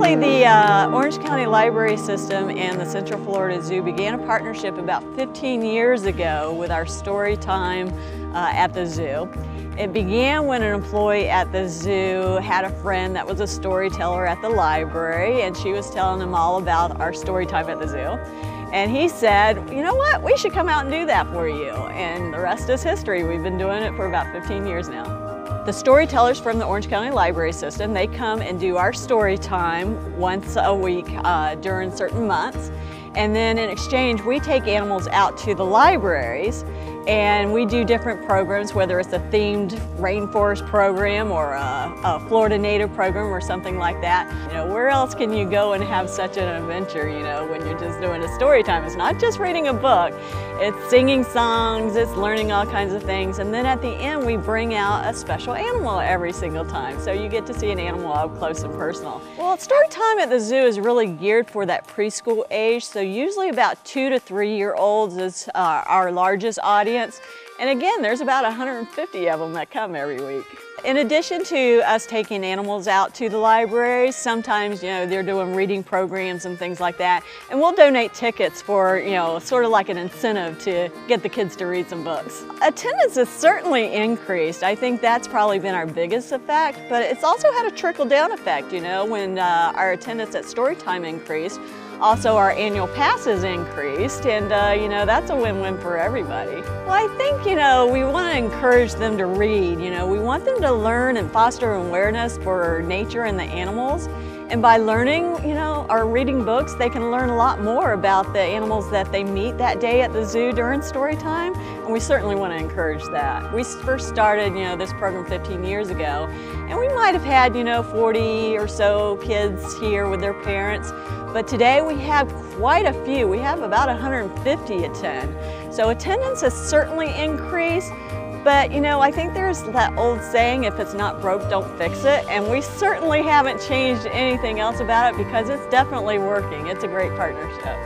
Actually, the Orange County Library System and the Central Florida Zoo began a partnership about 15 years ago with our story time at the zoo. It began when an employee at the zoo had a friend that was a storyteller at the library, and she was telling him all about our story time at the zoo. And he said, you know what, we should come out and do that for you. And the rest is history. We've been doing it for about 15 years now. The storytellers from the Orange County Library System, they come and do our story time once a week during certain months. And then in exchange, we take animals out to the libraries and we do different programs, whether it's a themed rainforest program or a Florida native program or something like that. You know, where else can you go and have such an adventure, you know, when you're just doing a story time? It's not just reading a book, it's singing songs, it's learning all kinds of things. And then at the end, we bring out a special animal every single time. So you get to see an animal up close and personal. Well, story time at the zoo is really geared for that preschool age. So usually about 2 to 3 year olds is our largest audience. And again, there's about 150 of them that come every week. In addition to us taking animals out to the library, sometimes, you know, they're doing reading programs and things like that. And we'll donate tickets for, you know, sort of like an incentive to get the kids to read some books. Attendance has certainly increased. I think that's probably been our biggest effect, but it's also had a trickle-down effect, you know, when our attendance at Storytime increased. Also, our annual passes increased, and you know, that's a win-win for everybody. Well, I think, you know, we want to encourage them to read. You know, we want them to learn and foster awareness for nature and the animals. And by learning, you know, or reading books, they can learn a lot more about the animals that they meet that day at the zoo during story time. And we certainly want to encourage that. We first started, you know, this program 15 years ago, and we might have had, you know, 40 or so kids here with their parents. But today we have quite a few. We have about 150 attend. So attendance has certainly increased. But, you know, I think there's that old saying, if it's not broke, don't fix it. And we certainly haven't changed anything else about it because it's definitely working. It's a great partnership.